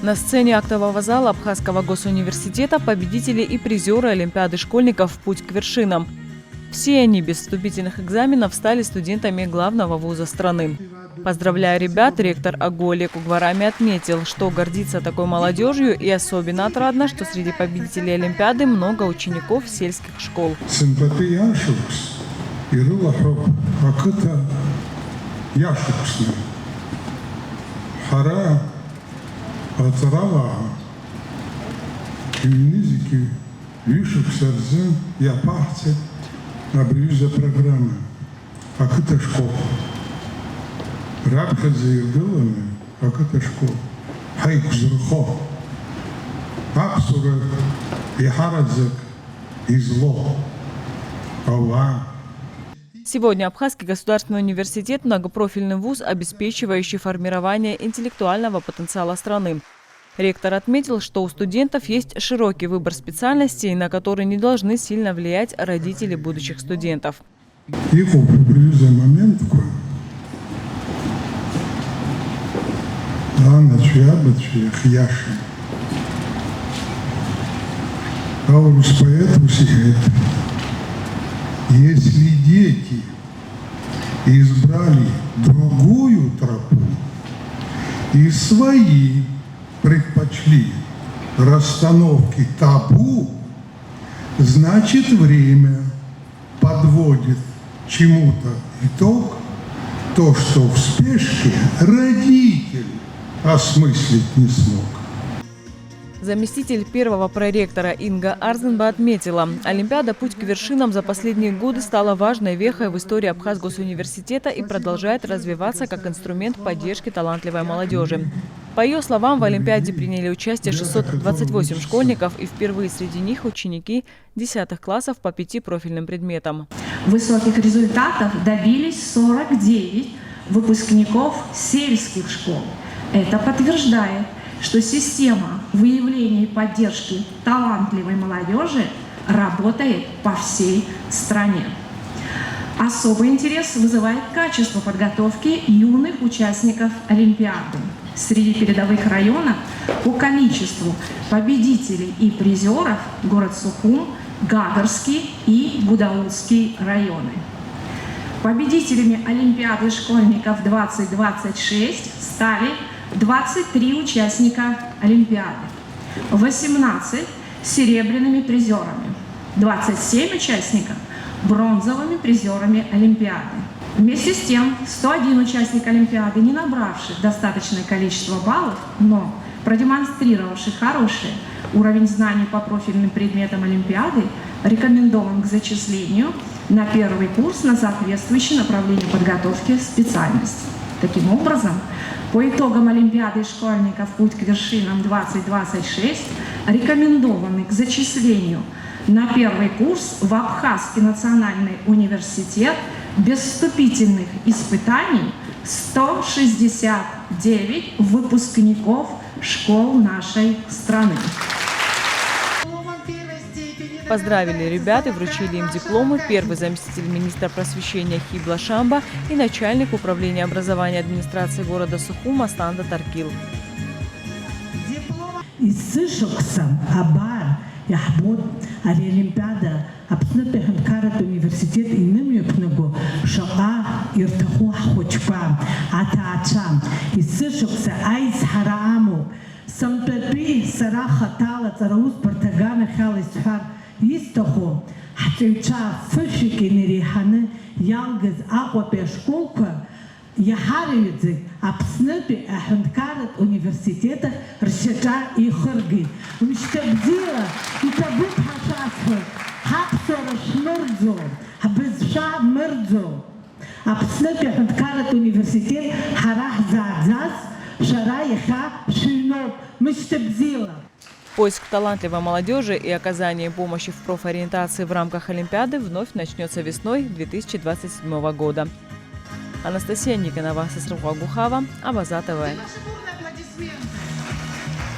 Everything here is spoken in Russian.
На сцене актового зала Абхазского госуниверситета победители и призеры Олимпиады школьников «Путь к вершинам». Все они без вступительных экзаменов стали студентами главного вуза страны. Поздравляя ребят, ректор АГУ Олег Угварами отметил, что гордится такой молодежью, и особенно отрадно, что среди победителей Олимпиады много учеников сельских школ. Абрюза программа. Как это школа? Рабка заявила, как это школа? Хайк зрухо. Апсура и харадзак и зло. Ава. Сегодня Абхазский государственный университет – многопрофильный вуз, обеспечивающий формирование интеллектуального потенциала страны. Ректор отметил, что у студентов есть широкий выбор специальностей, на которые не должны сильно влиять родители будущих студентов. Если дети избрали другую тропу и свои предпочли расстановки табу, значит, время подводит чему-то итог, то, что в спешке родитель осмыслить не смог. Заместитель первого проректора Инга Арзенба отметила, Олимпиада «Путь к вершинам» за последние годы стала важной вехой в истории Абхазгосуниверситета и продолжает развиваться как инструмент поддержки талантливой молодежи. По ее словам, в Олимпиаде приняли участие 628 школьников, и впервые среди них ученики 10 классов по 5 профильным предметам. Высоких результатов добились 49 выпускников сельских школ. Это подтверждает, что система выявления и поддержки талантливой молодежи работает по всей стране. Особый интерес вызывает качество подготовки юных участников Олимпиады. Среди передовых районов по количеству победителей и призеров город Сухум, Гагарский и Гудаутский районы. Победителями Олимпиады школьников 2026 стали 23 участника Олимпиады, 18 серебряными призерами, 27 участников бронзовыми призерами Олимпиады. Вместе с тем, 101 участник Олимпиады, не набравших достаточное количество баллов, но продемонстрировавших хороший уровень знаний по профильным предметам Олимпиады, рекомендован к зачислению на первый курс на соответствующее направление подготовки специальности. Таким образом, по итогам Олимпиады школьников «Путь к вершинам 2026» рекомендованы к зачислению на первый курс в Абхазский национальный университет без вступительных испытаний 169 выпускников школ нашей страны. Поздравили ребят и вручили им дипломы первый заместитель министра просвещения Хибла Шамба и начальник управления образования администрации города Сухум Астанда Таркил. يحبون الأولمبيادا أبسنت هنكارت университет إنهم يبنوا شقة يرتقوا حوجبا عتاعم يسشق عايز حرامو سمتبي صراحة طالة تروس برتقانة خالص حر يستخو حتى فشك نريحنا يالجز أقوى بشكوكا يحاريزك أبسنبي أهنكارت университета رشجع يخرجي مش تبديله يتبوك حشاسه حبسر شمرزو حبز شعب مرزو أبسنبي أهنكارت университет حراح زعزاز شرايخا شنوب مش تبديله. Поиск талантливой молодежи и оказание помощи в профориентации в рамках Олимпиады вновь начнется весной 2027 года. Анастасия Никонова, Сосрухуа Гухава, Абаза ТВ.